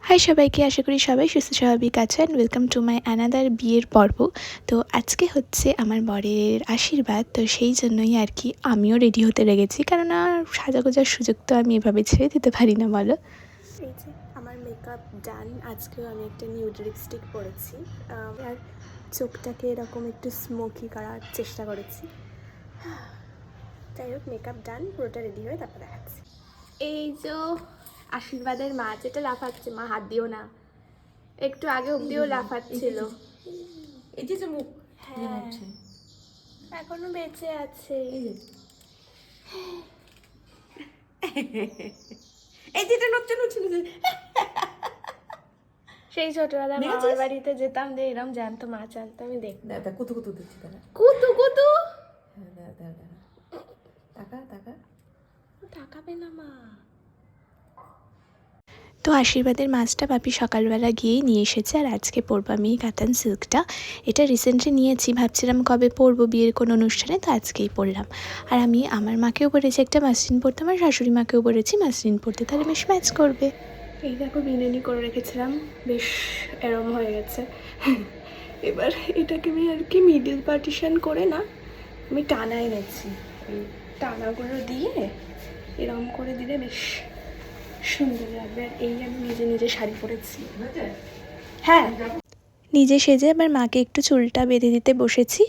High সবাইকে, আশা করি সবাই সুস্থ স্বাভাবিক আছেন। ওয়েলকাম টু মাই অ্যানাদার বিয়ের পর্ব। তো আজকে হচ্ছে আমার বরের আশীর্বাদ, তো সেই জন্যই আর কি আমিও রেডি হতে লেগেছি, কেননা সাজাগোজার সুযোগ তো আমি এভাবে ছেড়ে দিতে পারি না, বলো। এই যে আমার মেকআপ ডান। আজকেও আমি একটা নিউড লিপস্টিক পরেছি আর চোখটাকে এরকম একটু স্মোকি করার চেষ্টা করেছি। যাই হোক, মেকআপ ডান, পুরোটা রেডি হয়ে তারপর দেখাচ্ছি। এই যে আশীর্বাদের মা, যেটা লাফাচ্ছে, মা হাত দিও না, একটু আগে অব্দিও লাফাচ্ছিল। এই যে মুখ, হ্যাঁ এখনো বেঁচে আছে। এই যেটা নড়ছে নড়ছে নড়ছে। সেই ছোটবেলায় মামার বাড়িতে যেতাম, যে এরকম জ্যান্ত মাছ আনতো, আমি দেখতাম। দাদা কুতু কুতু দিচ্ছি, দাদা কুতু কুতু। হ্যাঁ দাদা দাদা টাকা টাকা তাকাবে না মা। তো আশীর্বাদের মাছটা বাপি সকালবেলা গিয়েই নিয়ে এসেছে, আর আজকে পরবো আমি কাতান সিল্কটা। এটা রিসেন্টলি নিয়েছি, ভাবছিলাম কবে পরবো বিয়ের কোনো অনুষ্ঠানে, তো আজকেই পরলাম। আর আমি আমার মাকেও পরেছি একটা মাসলিন পরতে, আমার শাশুড়ি মাকেও পরেছি মাসলিন পরতে, তাহলে বেশ ম্যাচ করবে। এই দেখো বিনুনি করে রেখেছিলাম, বেশ এরম হয়ে গেছে। এবার এটাকে আমি আর কি মিডিল পার্টিশন করে না, আমি টানায় এনেছি। এই টানাগুলো দিয়ে এরম করে দিলে বেশ সুন্দর লাগবে। আর এই আমি নিজে নিজে শাড়ি পরেছি। হ্যাঁ, নিজে সেজে আবার মাকে একটু চুলটা বেঁধে দিতে বসেছি।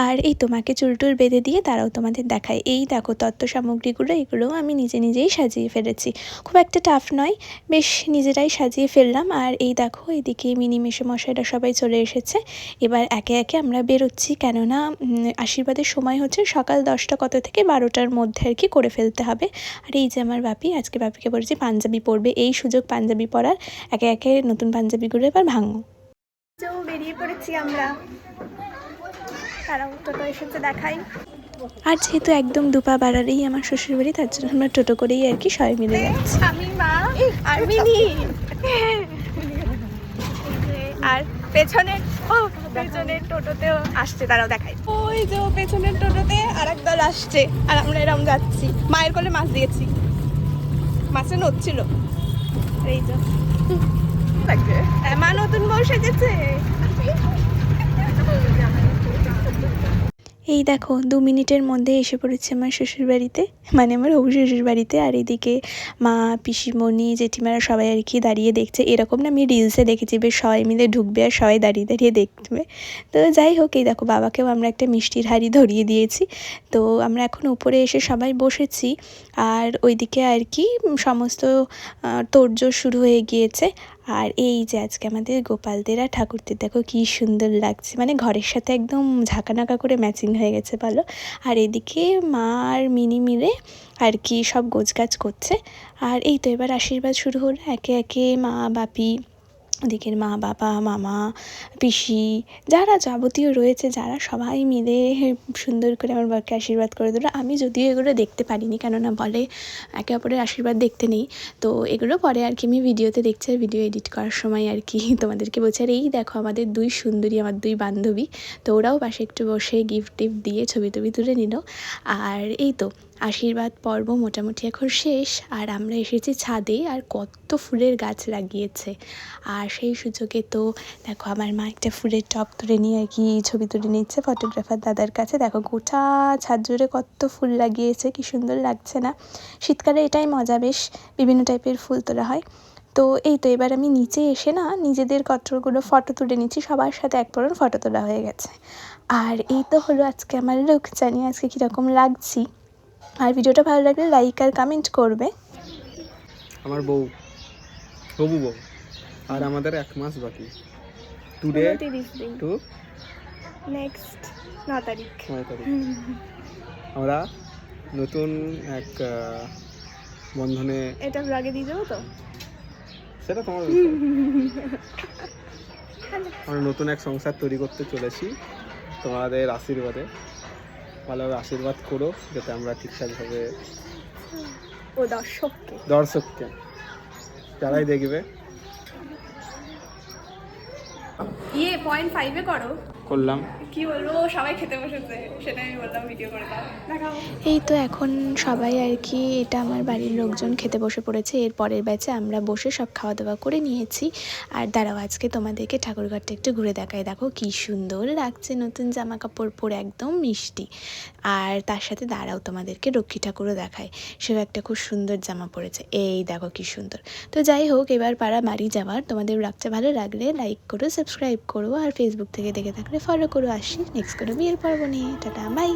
আর এই তো মাকে চুলটুল বেঁধে দিয়ে তারাও তোমাদের দেখায়। এই দেখো তত্ত্ব সামগ্রীগুলো, এগুলোও আমি নিজে নিজেই সাজিয়ে ফেলেছি, খুব একটা টাফ নয়, বেশ নিজেরাই সাজিয়ে ফেললাম। আর এই দেখো এদিকে মিনি মেসোমশাইরা সবাই চলে এসেছে। এবার একে একে আমরা বেরোচ্ছি, কেননা আশীর্বাদের সময় হচ্ছে সকাল 10টা কত থেকে 12টার মধ্যে আর কি করে ফেলতে হবে। আর এই যে আমার বাপি, আজকে বাপিকে বলেছি পাঞ্জাবি পরবে, এই সুযোগ পাঞ্জাবি পরার। একে একে নতুন পাঞ্জাবিগুলো এবার ভাঙো। বেরিয়ে পড়েছি আমরা, তারাও টোটো এসেছে দেখাই। আর যেহেতু একদম দুপা বাড়ালেই আমার শ্বশুরবাড়ি, তার জন্য আমরা টোটো করেই আর কি সবাই মিলে যাচ্ছি। আমি, মা আর মিনি। আর পেছনের পেছনের টোটোতেও আসছে, তারাও দেখাই। ওই যে পেছনের টোটোতে আর এক দল আসছে, আর আমরা এরকম যাচ্ছি। মায়ের কোলে মাছ দিয়েছি, মাছে নড়ছিল। এই তো মা নতুন বউ সেজেছে। এই দেখো 2 মিনিটের মধ্যে এসে পড়েছে আমার শ্বশুরবাড়িতে, মানে আমার হবু শ্বশুর বাড়িতে। আর এদিকে মা, পিসিমণি, জেঠিমারা সবাই আর কি দাঁড়িয়ে দেখছে। এরকম না আমি রিলসে দেখেছি, বেশ সবাই মিলে ঢুকবে আর সবাই দাঁড়িয়ে দাঁড়িয়ে দেখবে। তো যাই হোক, এই দেখো বাবাকেও আমরা একটা মিষ্টির হাঁড়ি ধরিয়ে দিয়েছি। তো আমরা এখন উপরে এসে সবাই বসেছি, আর ওইদিকে আর কি সমস্ত তোড়জোড় শুরু হয়ে গিয়েছে। আর এই যে আজকে আমাদের গোপালদের আর ঠাকুরদের দেখো কী সুন্দর লাগছে, মানে ঘরের সাথে একদম ঝাঁকানাকা করে ম্যাচিং হয়ে গেছে বলো। আর এদিকে মা আর মিনি মিলে আর কি সব গোছগাছ করছে। আর এই তো এবার আশীর্বাদ শুরু হলো, একে একে মা, বাপি, ওদিকের মা, বাবা, মামা, পিসি, যারা যাবতীয় রয়েছে, যারা সবাই মিলে সুন্দর করে আমার বাবাকে আশীর্বাদ করে দিল। আমি যদিও এগুলো দেখতে পারিনি, কেননা বলে একে অপরের আশীর্বাদ দেখতে নেই। তো এগুলো পরে আর কি আমি ভিডিওতে দেখছি, আর ভিডিও এডিট করার সময় আর কি তোমাদেরকে বলছি। আর এই দেখো আমাদের 2 সুন্দরী, আমার 2 বান্ধবী, তো ওরাও পাশে একটু বসে গিফট টিফট দিয়ে ছবি টবি তুলে নিল। আর এই তো আশীর্বাদ পর্ব মোটামুটি এখন শেষ, আর আমরা এসেছি ছাদে, আর কত ফুলের গাছ লাগিয়েছে। আর সেই সুযোগে তো দেখো আমার মা একটা ফুলের টব তুলে নিয়ে আর কি ছবি তুলে নিচ্ছে ফটোগ্রাফার দাদার কাছে। দেখো গোটা ছাদ জুড়ে কত ফুল লাগিয়েছে, কি সুন্দর লাগছে না? শীতকালে এটাই মজা, বেশ বিভিন্ন টাইপের ফুল তোলা হয়। তো এই তো এবার আমি নিচে এসে না নিজেদের কতগুলো ফটো তুলে নিচ্ছি, সবার সাথে এক পরন ফটো তোলা হয়ে গেছে। আর এই তো হলো আজকে আমার লুক, জানি আজকে কীরকম লাগছি। আর ভিডিওটা ভালো লাগলে লাইক আর কমেন্ট করবে। আমার বউ, হবু বউ, আর আমাদের 1 মাস বাকি। টুডে 30 দিন, টু নেক্সট 9 তারিখ। আমরা নতুন এক বন্ধনে, এটা ব্লগে দিয়ে দেবো তো, সেটা তোমার আমরা নতুন এক সংসার তৈরি করতে চলেছি। তোমাদের আশীর্বাদে ভালোভাবে আশীর্বাদ করো, যাতে আমরা ঠিকঠাকভাবে ও দর্শককে যারাই দেখবে 0.5 করো। করলাম। কি বলবো, সবাই খেতে বসেছে, সেটা আমি বললাম ভিডিও করে দাও, দেখাও। এই তো এখন সবাই আর কি, এটা আমার বাড়ির লোকজন খেতে বসে পড়েছে। এর পরের ব্যাচে আমরা বসে সব খাওয়া দাওয়া করে নিয়েছি। আর দাঁড়াও আজকে তোমাদেরকে ঠাকুরঘরটা একটু ঘুরে দেখাই। দেখো কি সুন্দর লাগছে, নতুন জামা কাপড় পরে একদম মিষ্টি। আর তার সাথে দাঁড়াও তোমাদেরকে লক্ষ্মী ঠাকুরও দেখায়, সেও একটা খুব সুন্দর জামা পরেছে, এই দেখো কি সুন্দর। তো যাই হোক, এবার পাড়া বাড়ি যাওয়ার। তোমাদের ব্লগটা ভালো লাগলে লাইক করো, সাবস্ক্রাইব করো, আর ফেসবুক থেকে দেখে থাকলে ফলো করো। আসি নেক্সট কোনো বিয়ের পর্ব নিয়ে। Tata, by.